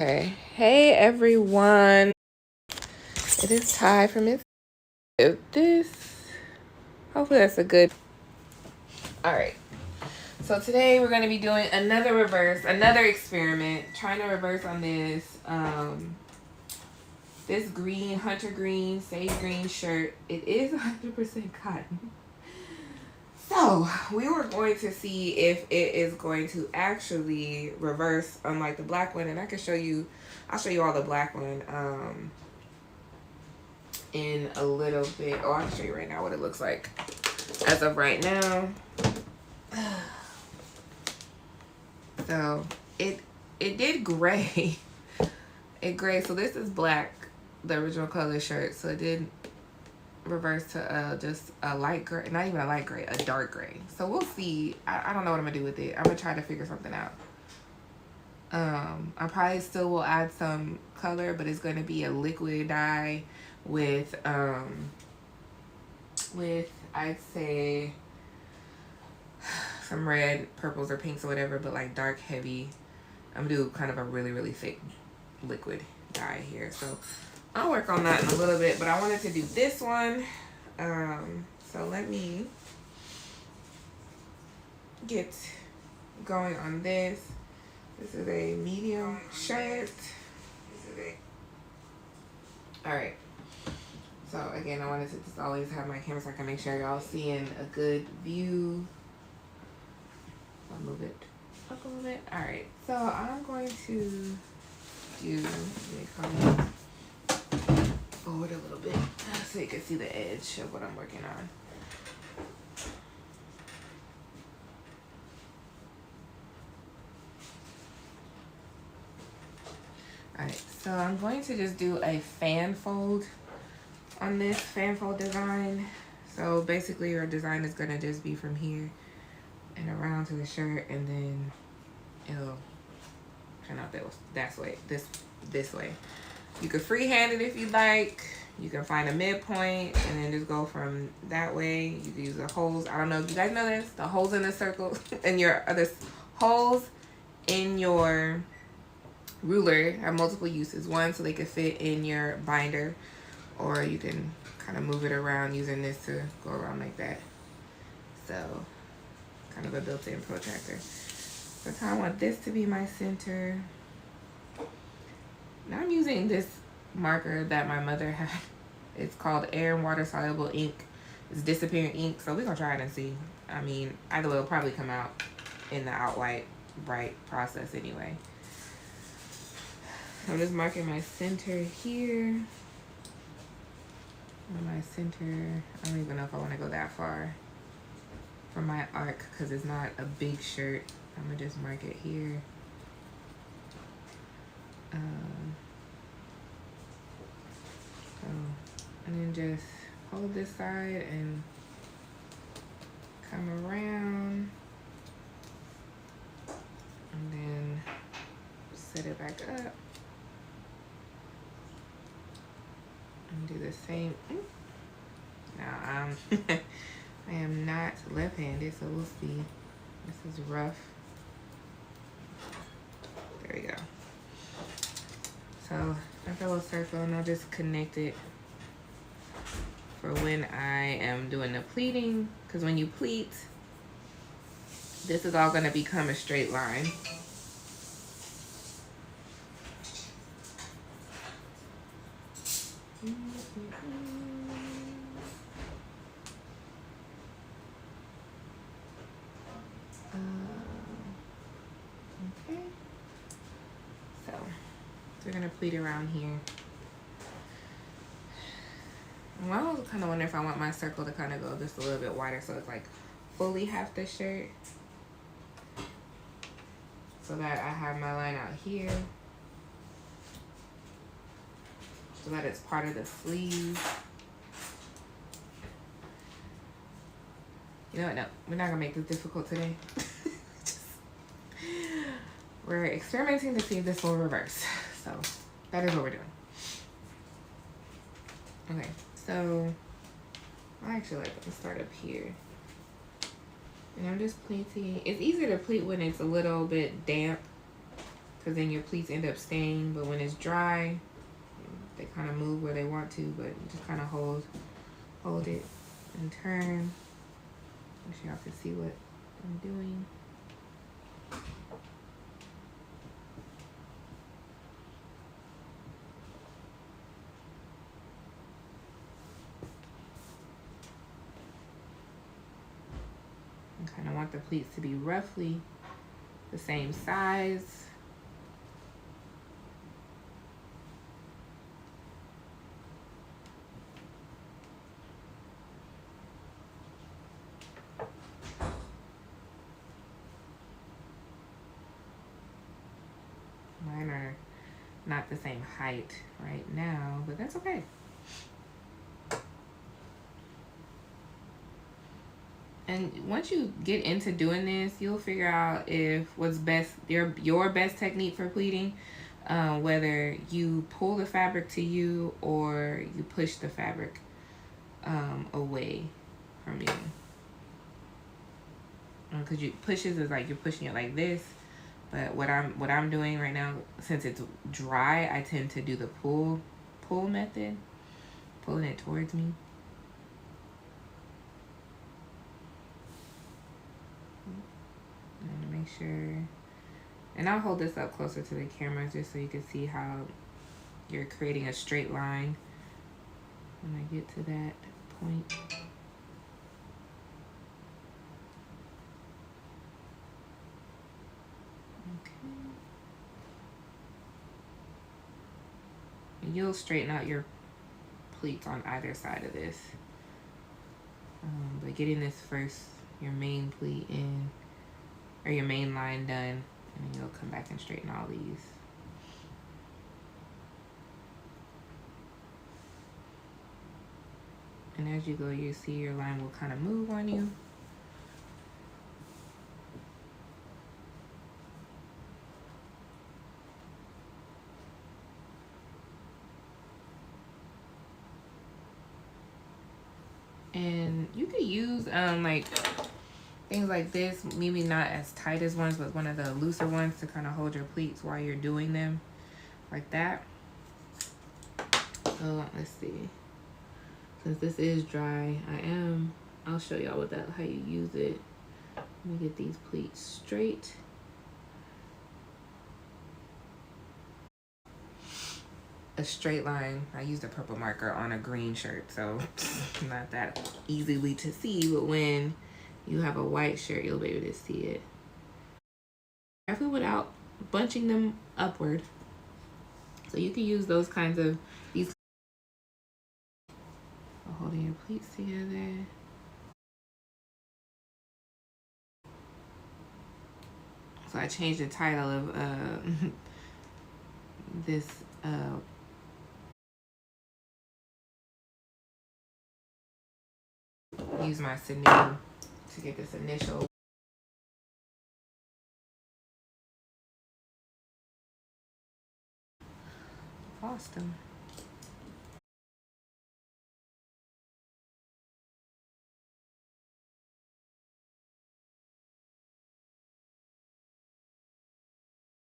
Okay, hey everyone. It is Ty from Miss this. Hopefully that's a good. All right. So today we're going to be doing another experiment, trying to reverse on this green hunter green sage green shirt. It is 100% cotton. So we were going to see if it is going to actually reverse unlike the black one, and I'll show you all the black one in a little bit. Oh, I can show you right now what it looks like as of right now. So it did gray. It gray. So this is black, the original color shirt. So it did reverse to just a light gray, not even a light gray, a dark gray. So we'll see. I don't know what I'm gonna do with it. I'm gonna try to figure something out. I probably still will add some color, but it's gonna be a liquid dye with I'd say some red, purples, or pinks or whatever, but like dark, heavy. I'm gonna do kind of a really, really thick liquid dye here. So I'll work on that in a little bit, but I wanted to do this one. So let me get going on this. This is a medium shirt. All right. So again, I wanted to just always have my camera so I can make sure y'all seeing a good view. I'll move it up a little bit. All right. So I'm going to do, forward a little bit so you can see the edge of what I'm working on. Alright, so I'm going to just do a fan fold on this fan fold design. So basically your design is going to just be from here and around to the shirt, and then it'll turn out this way. You can freehand it if you like. You can find a midpoint and then just go from that way. You can use the holes. I don't know if you guys know this. The holes in the circle and your other holes in your ruler have multiple uses. One, so they can fit in your binder, or you can kind of move it around using this to go around like that. So kind of a built-in protractor. So I want this to be my center. Now I'm using this marker that my mother had. It's called air and water soluble ink. It's disappearing ink, so we're gonna try it and see. I mean, either way, it'll probably come out in the outright bright process anyway. I'm just marking my center here. My center, I don't even know if I want to go that far from my arc because it's not a big shirt. I'm gonna just mark it here. And then just hold this side and come around, and then set it back up and do the same. Now I am not left-handed, so we'll see. This is rough. There we go. So after a little circle, and I'll just connect it for when I am doing the pleating, because when you pleat, this is all going to become a straight line. Okay. So we're going to pleat around here. Well, I was kind of wondering if I want my circle to kind of go just a little bit wider so it's like fully half the shirt. So that I have my line out here. So that it's part of the sleeve. You know what? No, we're not going to make this difficult today. We're experimenting to see if this will reverse. So that is what we're doing. Okay. So, I actually like to start up here. And I'm just pleating. It's easier to pleat when it's a little bit damp because then your pleats end up staying. But when it's dry, they kind of move where they want to, but you just kind of hold it and turn. Make sure y'all can see what I'm doing. I kind of want the pleats to be roughly the same size. Mine are not the same height right now, but that's okay. And once you get into doing this, you'll figure out if what's best, your best technique for pleating, whether you pull the fabric to you or you push the fabric away from you. Because you pushes is like you're pushing it like this, but what I'm doing right now, since it's dry, I tend to do the pull method, pulling it towards me. I'm gonna make sure, and I'll hold this up closer to the camera just so you can see how you're creating a straight line when I get to that point. Okay. And you'll straighten out your pleats on either side of this. But getting this first, your main pleat in, or your main line done, and then you'll come back and straighten all these. And as you go, you see your line will kind of move on you. And you could use like things like this, maybe not as tight as ones, but one of the looser ones to kind of hold your pleats while you're doing them, like that. So let's see. Since this is dry, I'll show y'all how you use it. Let me get these pleats straight. A straight line. I used a purple marker on a green shirt, so not that easily to see, but when you have a white shirt, you'll be able to see it. Carefully without bunching them upward. So you can use those kinds of, these, holding your pleats together. So I changed the title of this use my sinew to get this initial Boston.